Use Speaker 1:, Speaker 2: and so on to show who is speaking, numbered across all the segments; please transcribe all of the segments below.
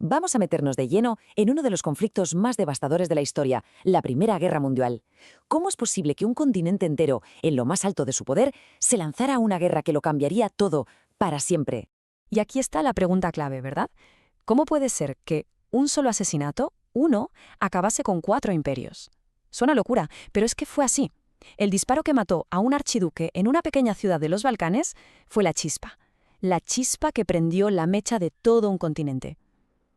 Speaker 1: vamos a meternos de lleno en uno de los conflictos más devastadores de la historia, la Primera Guerra Mundial. ¿Cómo es posible que un continente entero, en lo más alto de su poder, se lanzara a una guerra que lo cambiaría todo, para siempre?
Speaker 2: Y aquí está la pregunta clave, ¿verdad? ¿Cómo puede ser que un solo asesinato, uno, acabase con 4 imperios? Suena locura, pero es que fue así. El disparo que mató a un archiduque en una pequeña ciudad de los Balcanes fue la chispa que prendió la mecha de todo un continente.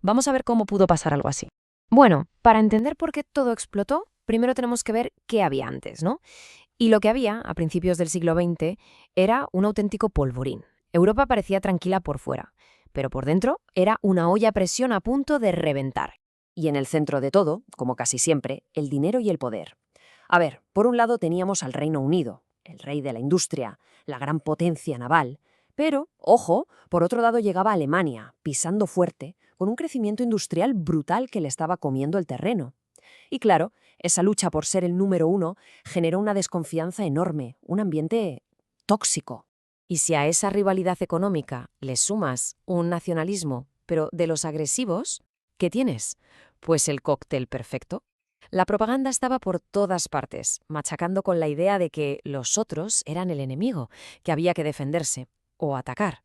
Speaker 2: Vamos a ver cómo pudo pasar algo así.
Speaker 3: Bueno, para entender por qué todo explotó, primero tenemos que ver qué había antes, ¿no? Y lo que había a principios del siglo XX era un auténtico polvorín. Europa parecía tranquila por fuera, pero por dentro era una olla a presión a punto de reventar.
Speaker 1: Y en el centro de todo, como casi siempre, el dinero y el poder. A ver, por un lado teníamos al Reino Unido, el rey de la industria, la gran potencia naval, pero, ojo, por otro lado llegaba Alemania, pisando fuerte, con un crecimiento industrial brutal que le estaba comiendo el terreno. Y claro, esa lucha por ser el número uno generó una desconfianza enorme, un ambiente tóxico.
Speaker 3: Y si a esa rivalidad económica le sumas un nacionalismo, pero de los agresivos, ¿qué tienes? Pues el cóctel perfecto. La propaganda estaba por todas partes, machacando con la idea de que los otros eran el enemigo, que había que defenderse o atacar.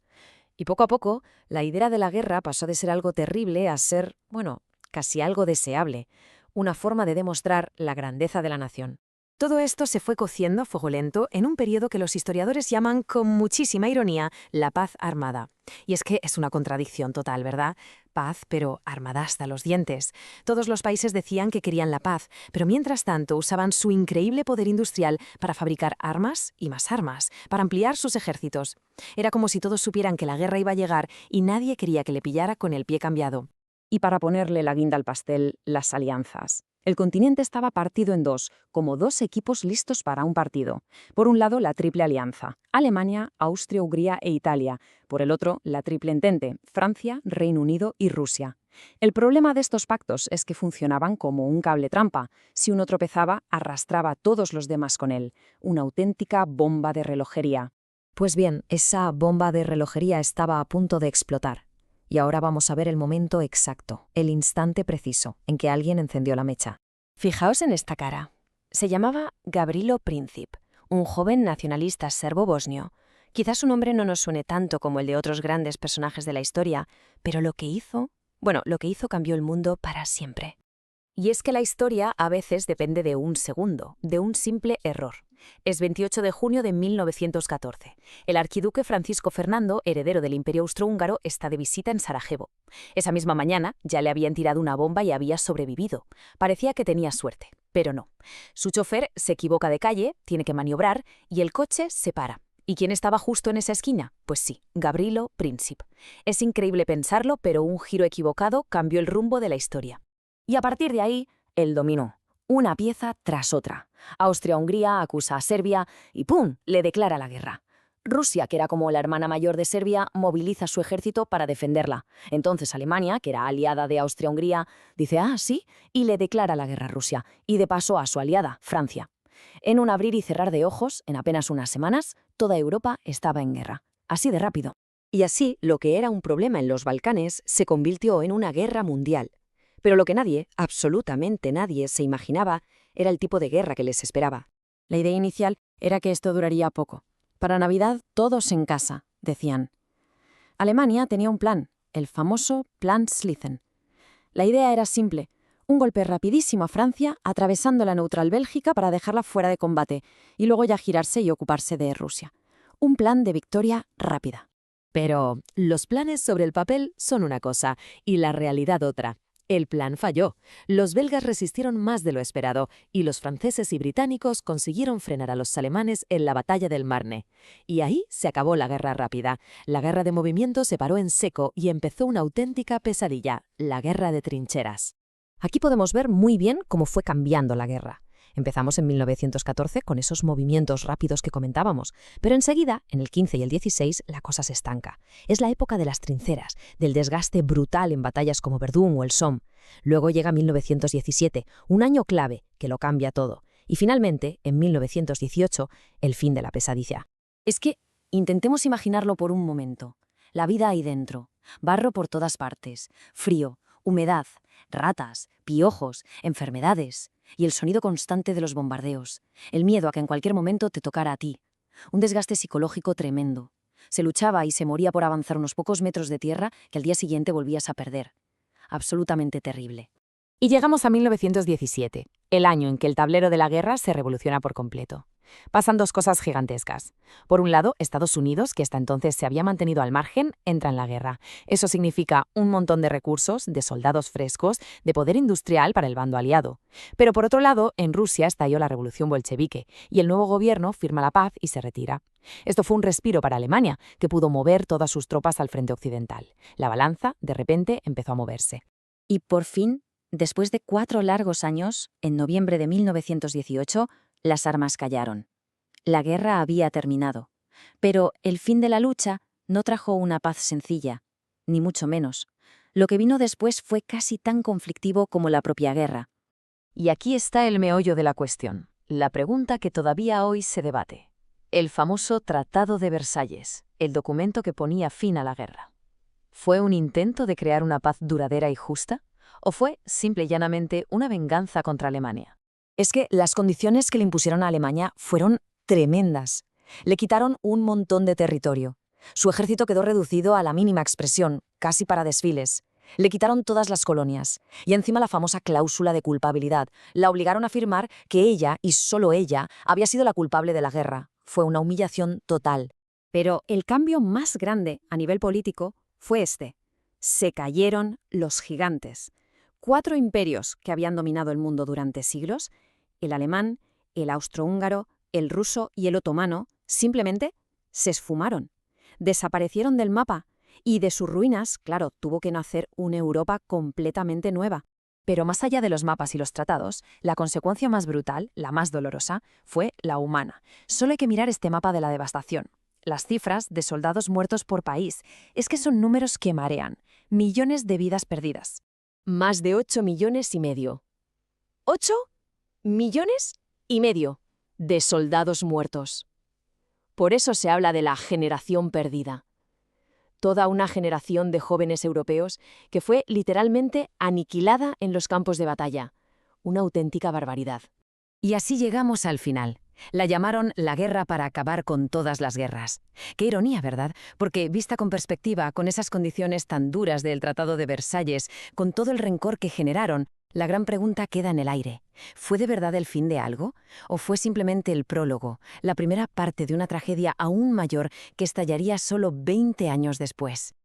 Speaker 3: Y poco a poco, la idea de la guerra pasó de ser algo terrible a ser, bueno, casi algo deseable, una forma de demostrar la grandeza de la nación. Todo esto se fue cociendo a fuego lento en un periodo que los historiadores llaman con muchísima ironía la paz armada. Y es que es una contradicción total, ¿verdad? Paz, pero armada hasta los dientes. Todos los países decían que querían la paz, pero mientras tanto usaban su increíble poder industrial para fabricar armas y más armas, para ampliar sus ejércitos. Era como si todos supieran que la guerra iba a llegar y nadie quería que le pillara con el pie cambiado.
Speaker 1: Y para ponerle la guinda al pastel, las alianzas. El continente estaba partido en dos, como dos equipos listos para un partido. Por un lado, la Triple Alianza, Alemania, Austria, Hungría e Italia. Por el otro, la Triple Entente, Francia, Reino Unido y Rusia. El problema de estos pactos es que funcionaban como un cable trampa. Si uno tropezaba, arrastraba a todos los demás con él. Una auténtica bomba de relojería.
Speaker 3: Pues bien, esa bomba de relojería estaba a punto de explotar. Y ahora vamos a ver el momento exacto, el instante preciso, en que alguien encendió la mecha. Fijaos en esta cara. Se llamaba Gavrilo Princip, un joven nacionalista serbo-bosnio. Quizás su nombre no nos suene tanto como el de otros grandes personajes de la historia, pero lo que hizo cambió el mundo para siempre. Y es que la historia a veces depende de un segundo, de un simple error. Es 28 de junio de 1914. El archiduque Francisco Fernando, heredero del Imperio Austrohúngaro, está de visita en Sarajevo. Esa misma mañana ya le habían tirado una bomba y había sobrevivido. Parecía que tenía suerte, pero no. Su chofer se equivoca de calle, tiene que maniobrar y el coche se para. ¿Y quién estaba justo en esa esquina? Pues sí, Gavrilo Princip. Es increíble pensarlo, pero un giro equivocado cambió el rumbo de la historia.
Speaker 1: Y a partir de ahí, el dominó. Una pieza tras otra. Austria-Hungría acusa a Serbia y ¡pum!, le declara la guerra. Rusia, que era como la hermana mayor de Serbia, moviliza su ejército para defenderla. Entonces Alemania, que era aliada de Austria-Hungría, dice «ah, sí», y le declara la guerra a Rusia, y de paso a su aliada, Francia. En un abrir y cerrar de ojos, en apenas unas semanas, toda Europa estaba en guerra. Así de rápido. Y así, lo que era un problema en los Balcanes se convirtió en una guerra mundial. Pero lo que nadie, absolutamente nadie, se imaginaba era el tipo de guerra que les esperaba. La idea inicial era que esto duraría poco. Para Navidad, todos en casa, decían. Alemania tenía un plan, el famoso Plan Schlieffen. La idea era simple, un golpe rapidísimo a Francia, atravesando la neutral Bélgica para dejarla fuera de combate, y luego ya girarse y ocuparse de Rusia. Un plan de victoria rápida.
Speaker 3: Pero los planes sobre el papel son una cosa y la realidad otra. El plan falló. Los belgas resistieron más de lo esperado y los franceses y británicos consiguieron frenar a los alemanes en la batalla del Marne. Y ahí se acabó la guerra rápida. La guerra de movimiento se paró en seco y empezó una auténtica pesadilla, la guerra de trincheras. Aquí podemos ver muy bien cómo fue cambiando la guerra. Empezamos en 1914 con esos movimientos rápidos que comentábamos, pero enseguida, en el 15 y el 16, la cosa se estanca. Es la época de las trincheras, del desgaste brutal en batallas como Verdún o el Somme. Luego llega 1917, un año clave que lo cambia todo. Y finalmente, en 1918, el fin de la pesadilla.
Speaker 1: Es que intentemos imaginarlo por un momento. La vida ahí dentro, barro por todas partes, frío, Humedad, ratas, piojos, enfermedades y el sonido constante de los bombardeos, el miedo a que en cualquier momento te tocara a ti. Un desgaste psicológico tremendo. Se luchaba y se moría por avanzar unos pocos metros de tierra que al día siguiente volvías a perder. Absolutamente terrible.
Speaker 2: Y llegamos a 1917, el año en que el tablero de la guerra se revoluciona por completo. Pasan dos cosas gigantescas. Por un lado, Estados Unidos, que hasta entonces se había mantenido al margen, entra en la guerra. Eso significa un montón de recursos, de soldados frescos, de poder industrial para el bando aliado. Pero por otro lado, en Rusia estalló la revolución bolchevique y el nuevo gobierno firma la paz y se retira. Esto fue un respiro para Alemania, que pudo mover todas sus tropas al frente occidental. La balanza, de repente, empezó a moverse.
Speaker 1: Y por fin, después de 4 largos años, en noviembre de 1918, las armas callaron. La guerra había terminado. Pero el fin de la lucha no trajo una paz sencilla, ni mucho menos. Lo que vino después fue casi tan conflictivo como la propia guerra.
Speaker 3: Y aquí está el meollo de la cuestión, la pregunta que todavía hoy se debate. El famoso Tratado de Versalles, el documento que ponía fin a la guerra. ¿Fue un intento de crear una paz duradera y justa? ¿O fue, simple y llanamente, una venganza contra Alemania?
Speaker 1: Es que las condiciones que le impusieron a Alemania fueron tremendas. Le quitaron un montón de territorio. Su ejército quedó reducido a la mínima expresión, casi para desfiles. Le quitaron todas las colonias. Y encima la famosa cláusula de culpabilidad. La obligaron a afirmar que ella, y solo ella, había sido la culpable de la guerra. Fue una humillación total. Pero el cambio más grande a nivel político fue este. Se cayeron los gigantes. 4 imperios que habían dominado el mundo durante siglos, el alemán, el austrohúngaro, el ruso y el otomano, simplemente se esfumaron. Desaparecieron del mapa y de sus ruinas, claro, tuvo que nacer una Europa completamente nueva.
Speaker 2: Pero más allá de los mapas y los tratados, la consecuencia más brutal, la más dolorosa, fue la humana. Solo hay que mirar este mapa de la devastación. Las cifras de soldados muertos por país es que son números que marean. Millones de vidas perdidas.
Speaker 1: Más de 8,5 millones. 8,5 millones de soldados muertos. Por eso se habla de la generación perdida. Toda una generación de jóvenes europeos que fue literalmente aniquilada en los campos de batalla. Una auténtica barbaridad.
Speaker 3: Y así llegamos al final. La llamaron la guerra para acabar con todas las guerras. Qué ironía, ¿verdad? Porque, vista con perspectiva, con esas condiciones tan duras del Tratado de Versalles, con todo el rencor que generaron, la gran pregunta queda en el aire. ¿Fue de verdad el fin de algo? ¿O fue simplemente el prólogo, la primera parte de una tragedia aún mayor que estallaría solo 20 años después?